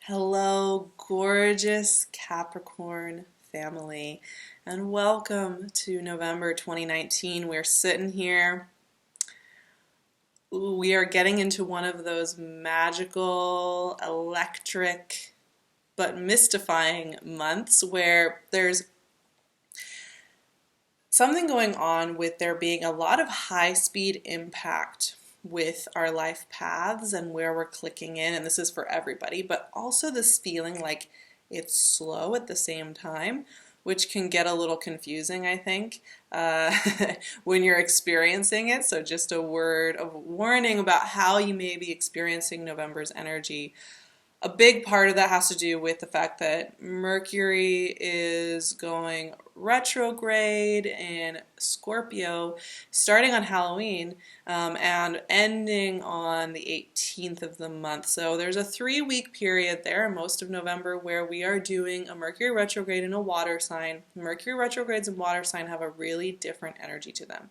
Hello, gorgeous Capricorn family, and welcome to November 2019. We're sitting here. We are getting into one of those magical, electric, but mystifying months where there's something going on with there being a lot of high-speed impact with our life paths and where we're clicking in, and this is for everybody, but also this feeling like it's slow at the same time, which can get a little confusing, I think, when you're experiencing it. So just a word of warning about how you may be experiencing November's energy. A big part of that has to do with the fact that Mercury is going retrograde in Scorpio starting on Halloween and ending on the 18th of the month. So there's a 3-week period there, most of November, where we are doing a Mercury retrograde in a water sign. Mercury retrogrades in water sign have a really different energy to them.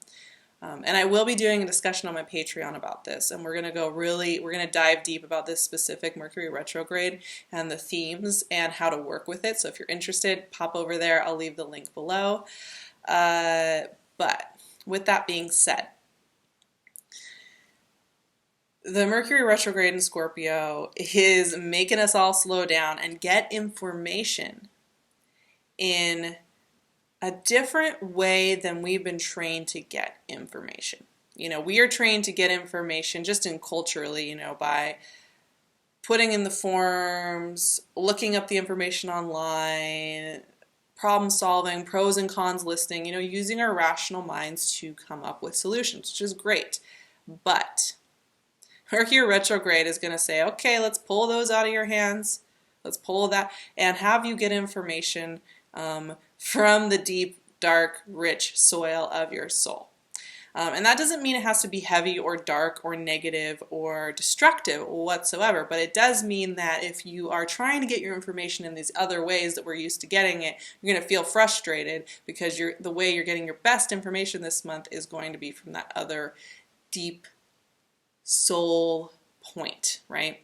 And I will be doing a discussion on my Patreon about this, and we're going to dive deep about this specific Mercury retrograde and the themes and how to work with it. So if you're interested, pop over there. I'll leave the link below. But with that being said, the Mercury retrograde in Scorpio is making us all slow down and get information in a different way than we've been trained to get information. We are trained to get information just in culturally, by putting in the forms, looking up the information online, problem solving, pros and cons listing, using our rational minds to come up with solutions, which is great. But Mercury retrograde is going to say, okay, let's pull those out of your hands. Let's pull that and have you get information from the deep, dark, rich soil of your soul. And that doesn't mean it has to be heavy or dark or negative or destructive whatsoever, but it does mean that if you are trying to get your information in these other ways that we're used to getting it, you're going to feel frustrated because the way you're getting your best information this month is going to be from that other deep soul point, right?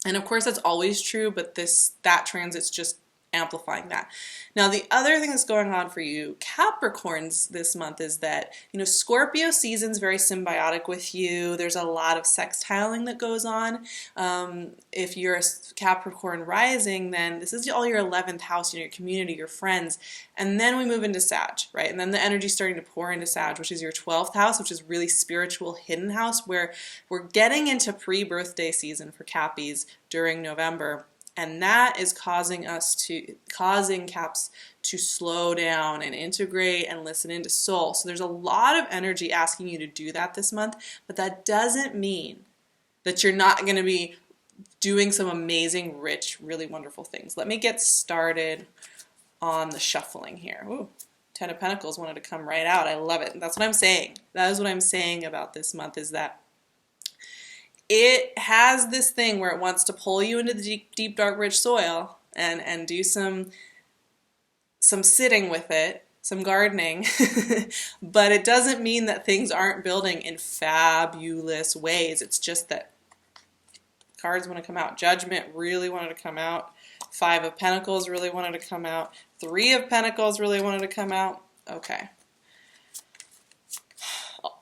And of course that's always true, but that transit's just amplifying that. Now, the other thing that's going on for you Capricorns this month is that, Scorpio season's very symbiotic with you. There's a lot of sextiling that goes on. If you're a Capricorn rising, then this is all your 11th house, your community, your friends. And then we move into Sag, right? And then the energy's starting to pour into Sag, which is your 12th house, which is really spiritual, hidden house, where we're getting into pre-birthday season for Cappies during November. And that is causing Caps to slow down and integrate and listen into soul. So there's a lot of energy asking you to do that this month, but that doesn't mean that you're not going to be doing some amazing, rich, really wonderful things. Let me get started on the shuffling here. Ooh, Ten of Pentacles wanted to come right out. I love it. That's what I'm saying. That is what I'm saying about this month, is that it has this thing where it wants to pull you into the deep, deep, dark, rich soil and do some sitting with it, some gardening, but it doesn't mean that things aren't building in fabulous ways. It's just that cards want to come out. Judgment really wanted to come out. 5 of Pentacles really wanted to come out. 3 of Pentacles really wanted to come out. Okay.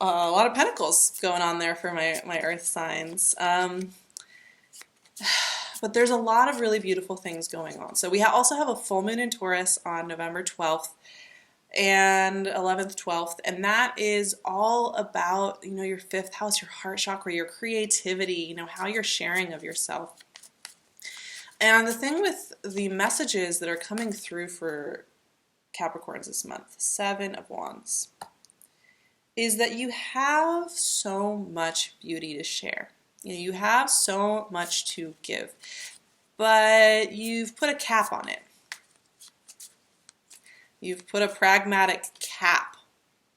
A lot of pentacles going on there for my earth signs. But there's a lot of really beautiful things going on. So we also have a full moon in Taurus on November 12th and 11th, 12th. And that is all about, your 5th house, your heart chakra, your creativity, how you're sharing of yourself. And the thing with the messages that are coming through for Capricorns this month, 7 of Wands, is that you have so much beauty to share. You have so much to give, but you've put a cap on it. You've put a pragmatic cap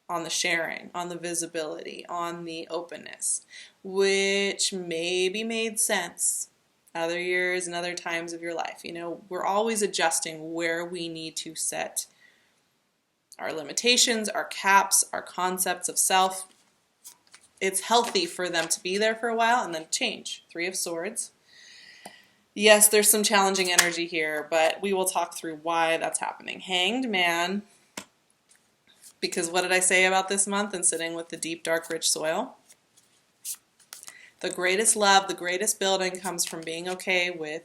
on the sharing, on the visibility, on the openness, which maybe made sense other years and other times of your life. We're always adjusting where we need to set our limitations, our caps, our concepts of self. It's healthy for them to be there for a while and then change. 3 of Swords. Yes, there's some challenging energy here, but we will talk through why that's happening. Hanged Man, because what did I say about this month and sitting with the deep, dark, rich soil? The greatest love, the greatest building comes from being okay with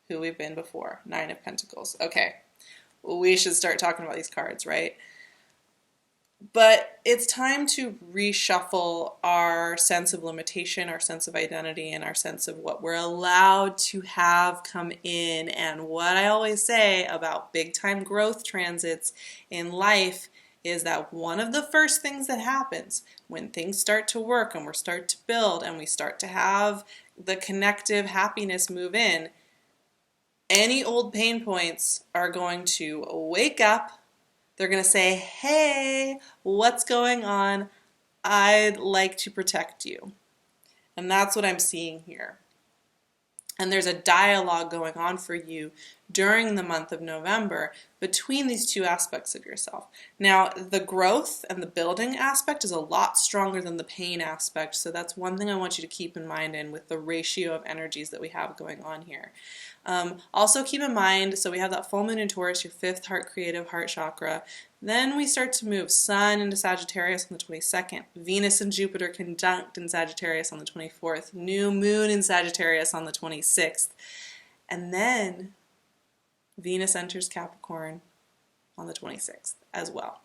who we've been before. Nine of Pentacles. Okay, well, we should start talking about these cards, right? But it's time to reshuffle our sense of limitation, our sense of identity, and our sense of what we're allowed to have come in. And what I always say about big time growth transits in life is that one of the first things that happens when things start to work and we start to build and we start to have the connective happiness move in, any old pain points are going to wake up. They're going to say, hey, what's going on? I'd like to protect you. And that's what I'm seeing here. And there's a dialogue going on for you during the month of November between these two aspects of yourself. Now, the growth and the building aspect is a lot stronger than the pain aspect. So that's one thing I want you to keep in mind with the ratio of energies that we have going on here. Also keep in mind, so we have that full moon in Taurus, your fifth heart creative heart chakra. Then we start to move Sun into Sagittarius on the 22nd. Venus and Jupiter conjunct in Sagittarius on the 24th. New moon in Sagittarius on the 26th. And then Venus enters Capricorn on the 26th as well.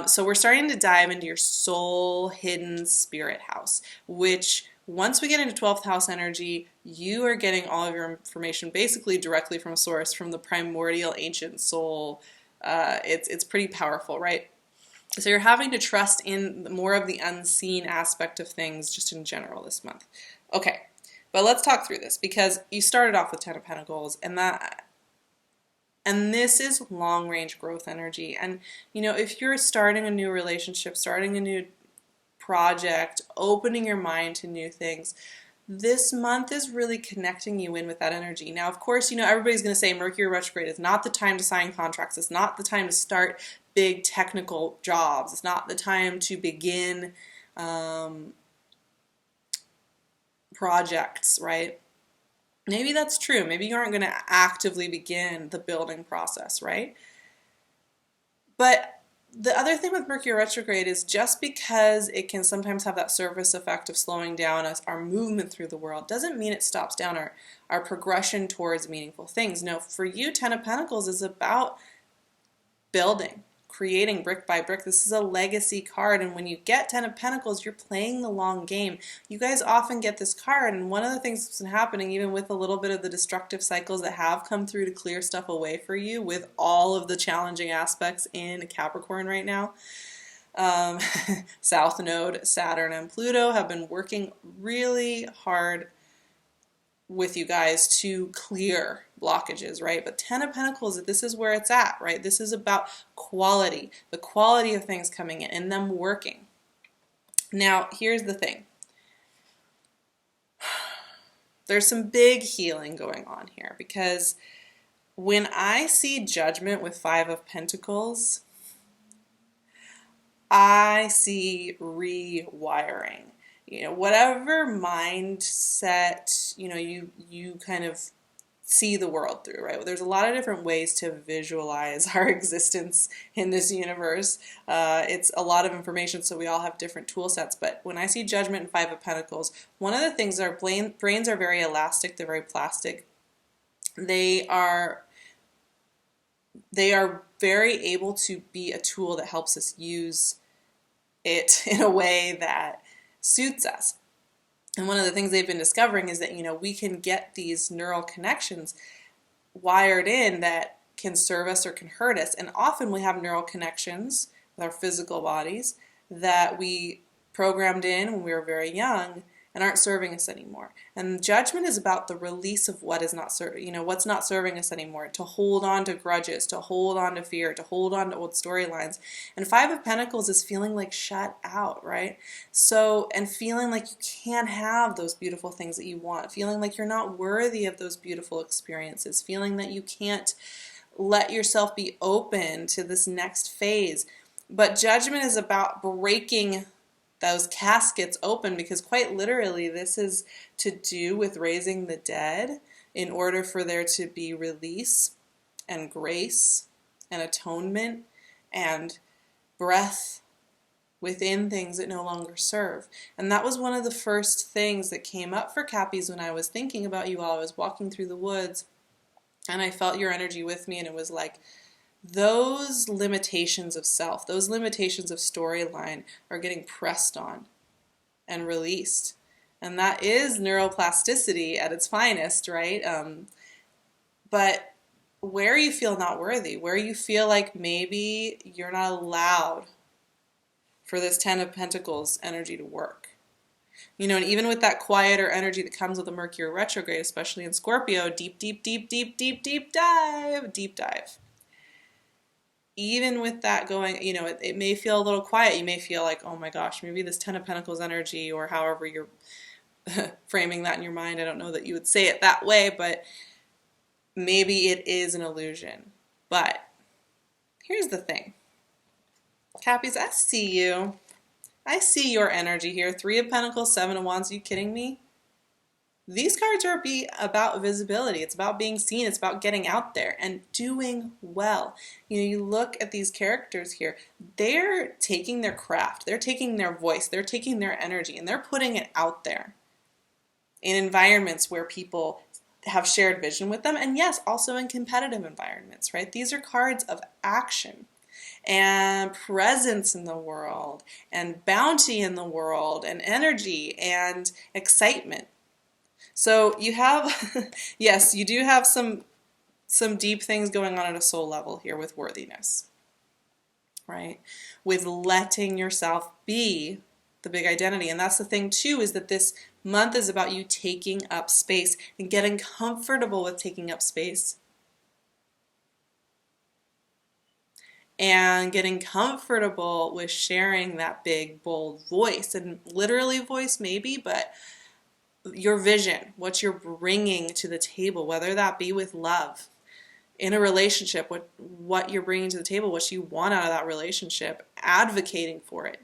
So we're starting to dive into your soul hidden spirit house, which once we get into 12th house energy, you are getting all of your information basically directly from source, from the primordial ancient soul. It's pretty powerful, right? So you're having to trust in more of the unseen aspect of things just in general this month. Okay, but let's talk through this because you started off with Ten of Pentacles and this is long-range growth energy. And, you know, if you're starting a new relationship, starting a new project, opening your mind to new things, this month is really connecting you in with that energy. Now, of course, you know, everybody's going to say Mercury retrograde is not the time to sign contracts. It's not the time to start big technical jobs. It's not the time to begin projects, right? Maybe that's true. Maybe you aren't going to actively begin the building process, right? But the other thing with Mercury retrograde is just because it can sometimes have that surface effect of slowing down our movement through the world doesn't mean it stops down our progression towards meaningful things. No, for you, Ten of Pentacles is about building, creating brick by brick. This is a legacy card, and when you get Ten of Pentacles, you're playing the long game. You guys often get this card, and one of the things that's been happening, even with a little bit of the destructive cycles that have come through to clear stuff away for you, with all of the challenging aspects in Capricorn right now, South Node, Saturn, and Pluto have been working really hard with you guys to clear blockages, right? But Ten of Pentacles, this is where it's at, right? This is about quality, the quality of things coming in and them working. Now, here's the thing. There's some big healing going on here because when I see Judgment with Five of Pentacles, I see rewiring. You know, whatever mindset, you know, you kind of see the world through, right? There's a lot of different ways to visualize our existence in this universe. It's a lot of information, so we all have different tool sets. But when I see Judgment and Five of Pentacles, one of the things, our brains are very elastic, they're very plastic. They are very able to be a tool that helps us use it in a way that suits us. And one of the things they've been discovering is that, you know, we can get these neural connections wired in that can serve us or can hurt us. And often we have neural connections with our physical bodies that we programmed in when we were very young and aren't serving us anymore. And Judgment is about the release of what is not serving, you know, what's not serving us anymore, to hold on to grudges, to hold on to fear, to hold on to old storylines. And Five of Pentacles is feeling like shut out, right? So, and feeling like you can't have those beautiful things that you want, feeling like you're not worthy of those beautiful experiences, feeling that you can't let yourself be open to this next phase. But Judgment is about breaking those caskets open, because quite literally this is to do with raising the dead. in order for there to be release and grace and atonement and breath within things that no longer serve. And that was one of the first things that came up for Cappies when I was thinking about you while I was walking through the woods, and I felt your energy with me, and it was like, those limitations of self, those limitations of storyline are getting pressed on and released. And that is neuroplasticity at its finest, right? But where you feel not worthy, where you feel like maybe you're not allowed for this Ten of Pentacles energy to work. You know, and even with that quieter energy that comes with the Mercury retrograde, especially in Scorpio, deep dive. Even with that going, you know, it may feel a little quiet. You may feel like, oh my gosh, maybe this Ten of Pentacles energy, or however you're framing that in your mind. I don't know that you would say it that way, but maybe it is an illusion. But here's the thing. Cappies, I see you. I see your energy here. Three of Pentacles, Seven of Wands. Are you kidding me? These cards are about visibility. It's about being seen. It's about getting out there and doing well. You know, you look at these characters here. They're taking their craft. They're taking their voice. They're taking their energy, and they're putting it out there in environments where people have shared vision with them. And yes, also in competitive environments, right? These are cards of action and presence in the world and bounty in the world and energy and excitement. So you have, yes, you do have some deep things going on at a soul level here with worthiness, right? With letting yourself be the big identity. And that's the thing too, is that this month is about you taking up space and getting comfortable with taking up space. And getting comfortable with sharing that big, bold voice, and literally voice maybe, but your vision, what you're bringing to the table, whether that be with love, in a relationship, what you're bringing to the table, what you want out of that relationship, advocating for it,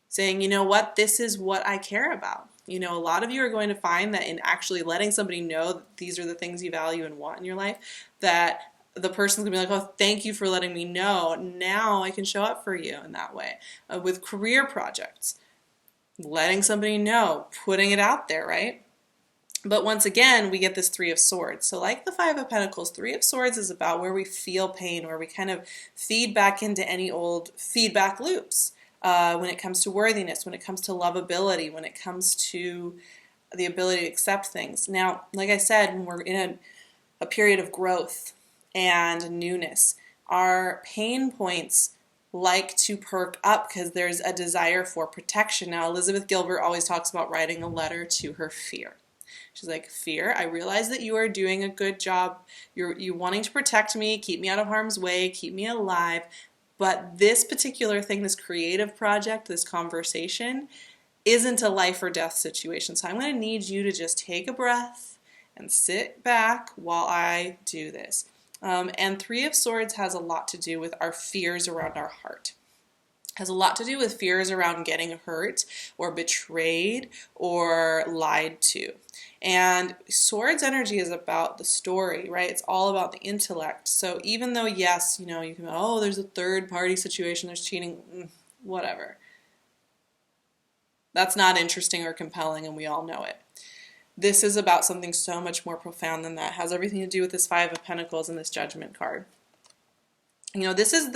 saying, you know what, this is what I care about. You know, a lot of you are going to find that in actually letting somebody know that these are the things you value and want in your life, that the person's gonna be like, oh, thank you for letting me know. Now I can show up for you in that way. With career projects, letting somebody know, putting it out there, right? But once again, we get this Three of Swords. So like the Five of Pentacles, Three of Swords is about where we feel pain, where we kind of feed back into any old feedback loops. When it comes to worthiness, when it comes to lovability, when it comes to the ability to accept things. Now, like I said, when we're in a period of growth and newness, our pain points like to perk up because there's a desire for protection. Now, Elizabeth Gilbert always talks about writing a letter to her fear. She's like, fear, I realize that you are doing a good job. You're wanting to protect me, keep me out of harm's way, keep me alive. But this particular thing, this creative project, this conversation, isn't a life or death situation. So I'm going to need you to just take a breath and sit back while I do this. And Three of Swords has a lot to do with our fears around our heart. Has a lot to do with fears around getting hurt or betrayed or lied to. And Swords energy is about the story, right? It's all about the intellect. So even though, yes, you know, you can, oh, there's a third party situation, there's cheating, whatever. That's not interesting or compelling, and we all know it. This is about something so much more profound than that. It has everything to do with this Five of Pentacles and this Judgment card. You know, this is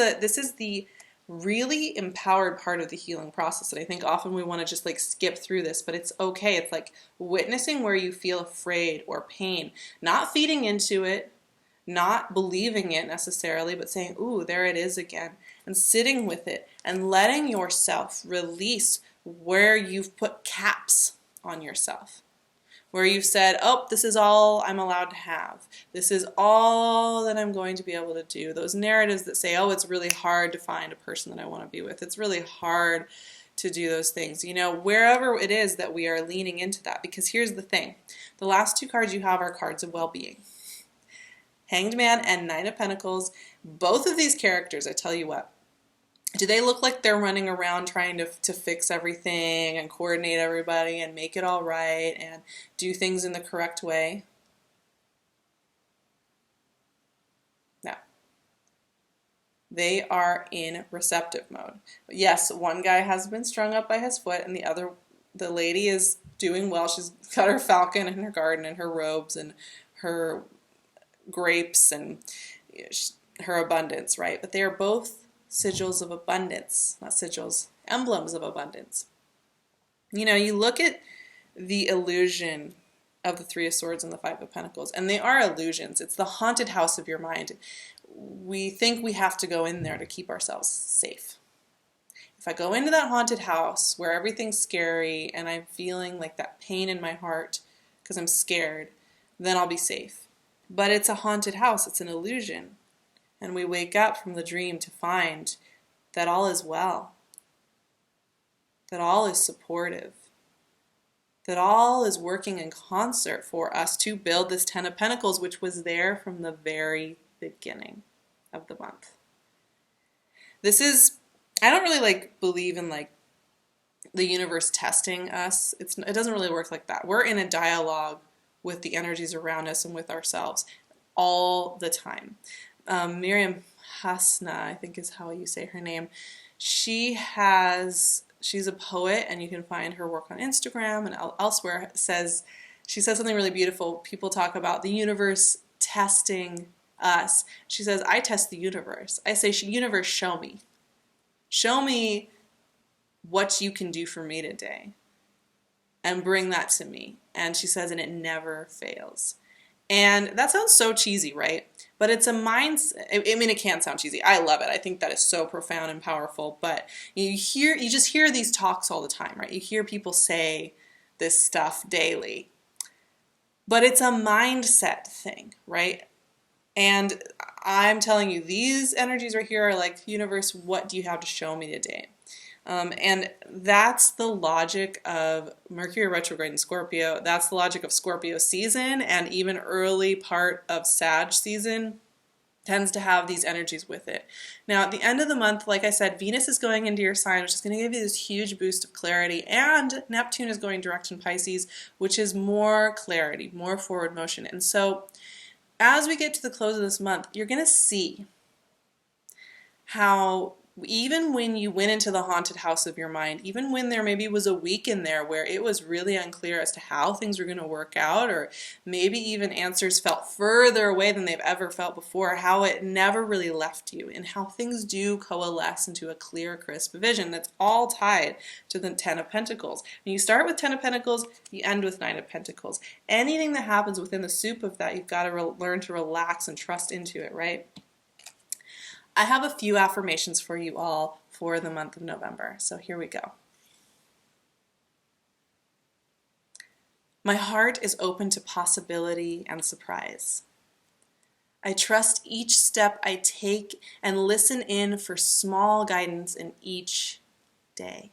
the really empowered part of the healing process. And I think often we want to just like skip through this, but it's okay. It's like witnessing where you feel afraid or pain, not feeding into it, not believing it necessarily, but saying, ooh, there it is again, and sitting with it and letting yourself release where you've put caps on yourself. Where you've said, oh, this is all I'm allowed to have. This is all that I'm going to be able to do. Those narratives that say, oh, it's really hard to find a person that I want to be with. It's really hard to do those things. You know, wherever it is that we are leaning into that. Because here's the thing. The last two cards you have are cards of well-being. Hanged Man and Nine of Pentacles. Both of these characters, I tell you what, do they look like they're running around trying to fix everything and coordinate everybody and make it all right and do things in the correct way? They are in receptive mode. Yes, one guy has been strung up by his foot, and the lady is doing well. She's got her falcon in her garden and her robes and her grapes and her abundance, right? But they are both sigils of abundance, not sigils, emblems of abundance. You look at the illusion of the Three of Swords and the Five of Pentacles, and they are illusions. It's the haunted house of your mind. We think we have to go in there to keep ourselves safe. If I go into that haunted house where everything's scary and I'm feeling like that pain in my heart because I'm scared, then I'll be safe. But it's a haunted house. It's an illusion. And we wake up from the dream to find that all is well, that all is supportive, that all is working in concert for us to build this Ten of Pentacles, which was there from the very beginning of the month. I don't really believe in the universe testing us. It doesn't really work like that. We're in a dialogue with the energies around us and with ourselves all the time. Miriam Hasna, I think is how you say her name. She's a poet, and you can find her work on Instagram and elsewhere. She says something really beautiful. People talk about the universe testing us. She says, I test the universe. I say, universe, show me. Show me what you can do for me today. And bring that to me. And she says, and it never fails. And that sounds so cheesy, right? But it's a mindset. I mean, it can sound cheesy. I love it. I think that is so profound and powerful. But you just hear these talks all the time, right? You hear people say this stuff daily. But it's a mindset thing, right? And I'm telling you, these energies right here are like, universe, what do you have to show me today? And that's the logic of Mercury retrograde in Scorpio. That's the logic of Scorpio season, and even early part of Sag season tends to have these energies with it. Now, at the end of the month, like I said, Venus is going into your sign, which is going to give you this huge boost of clarity, and Neptune is going direct in Pisces, which is more clarity, more forward motion. And so, as we get to the close of this month, you're going to see how even when you went into the haunted house of your mind, even when there maybe was a week in there where it was really unclear as to how things were going to work out, or maybe even answers felt further away than they've ever felt before, how it never really left you, and how things do coalesce into a clear, crisp vision that's all tied to the Ten of Pentacles. When you start with Ten of Pentacles, you end with Nine of Pentacles. Anything that happens within the soup of that, you've got to learn to relax and trust into it, right? I have a few affirmations for you all for the month of November, so here we go. My heart is open to possibility and surprise. I trust each step I take and listen in for small guidance in each day.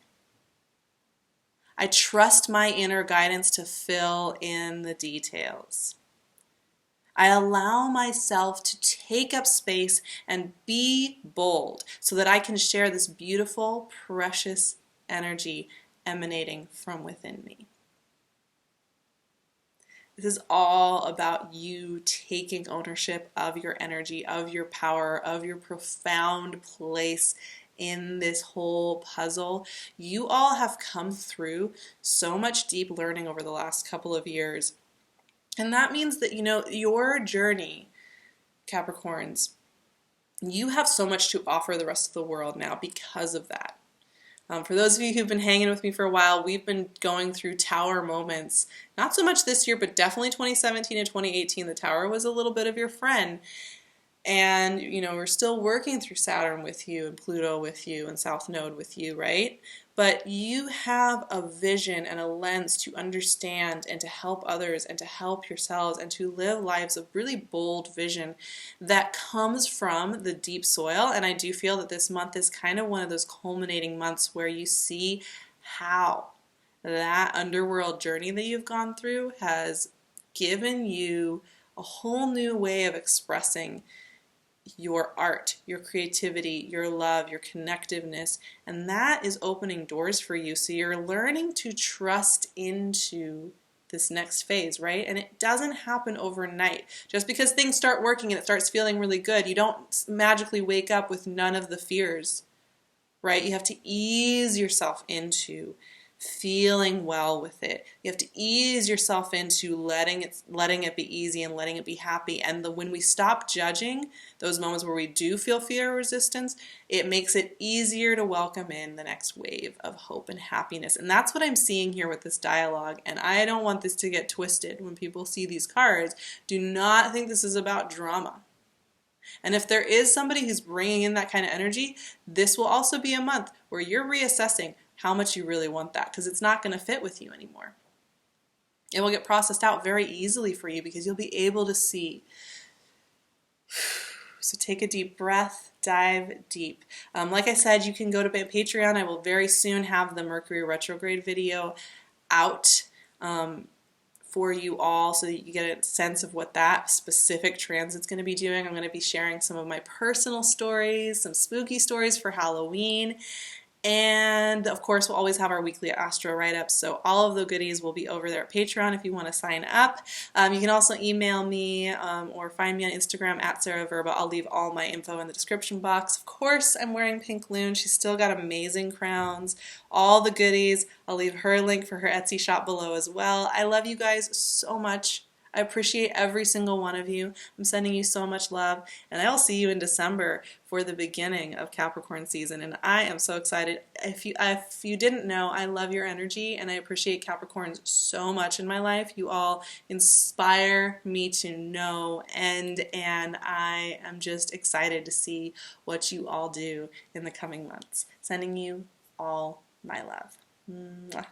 I trust my inner guidance to fill in the details. I allow myself to take up space and be bold so that I can share this beautiful, precious energy emanating from within me. This is all about you taking ownership of your energy, of your power, of your profound place in this whole puzzle. You all have come through so much deep learning over the last couple of years. And that means that, your journey, Capricorns, you have so much to offer the rest of the world now because of that. For those of you who've been hanging with me for a while, we've been going through tower moments. Not so much this year, but definitely 2017 and 2018. The tower was a little bit of your friend. And, we're still working through Saturn with you and Pluto with you and South Node with you, right? But you have a vision and a lens to understand and to help others and to help yourselves and to live lives of really bold vision that comes from the deep soil. And I do feel that this month is kind of one of those culminating months where you see how that underworld journey that you've gone through has given you a whole new way of expressing your art, your creativity, your love, your connectiveness, and that is opening doors for you. So you're learning to trust into this next phase, right? And it doesn't happen overnight. Just because things start working and it starts feeling really good, you don't magically wake up with none of the fears, right? You have to ease yourself into feeling well with it. You have to ease yourself into letting it be easy and letting it be happy. And when we stop judging those moments where we do feel fear or resistance, it makes it easier to welcome in the next wave of hope and happiness. And that's what I'm seeing here with this dialogue. And I don't want this to get twisted when people see these cards. Do not think this is about drama. And if there is somebody who's bringing in that kind of energy, this will also be a month where you're reassessing how much you really want that, because it's not going to fit with you anymore. It will get processed out very easily for you because you'll be able to see. So take a deep breath, dive deep. Like I said, you can go to Patreon. I will very soon have the Mercury retrograde video out for you all so that you get a sense of what that specific transit's going to be doing. I'm going to be sharing some of my personal stories, some spooky stories for Halloween. And of course, we'll always have our weekly astro write-ups, so all of the goodies will be over there at Patreon if you want to sign up. You can also email me or find me on Instagram at SARAHTAROT. I'll leave all my info in the description box. Of course, I'm wearing PinkLune. She's still got amazing crowns, all the goodies. I'll leave her link for her Etsy shop below as well. I love you guys so much. I appreciate every single one of you. I'm sending you so much love, and I'll see you in December for the beginning of Capricorn season, and I am so excited. If you didn't know, I love your energy, and I appreciate Capricorns so much in my life. You all inspire me to no end, and I am just excited to see what you all do in the coming months. Sending you all my love. Mwah.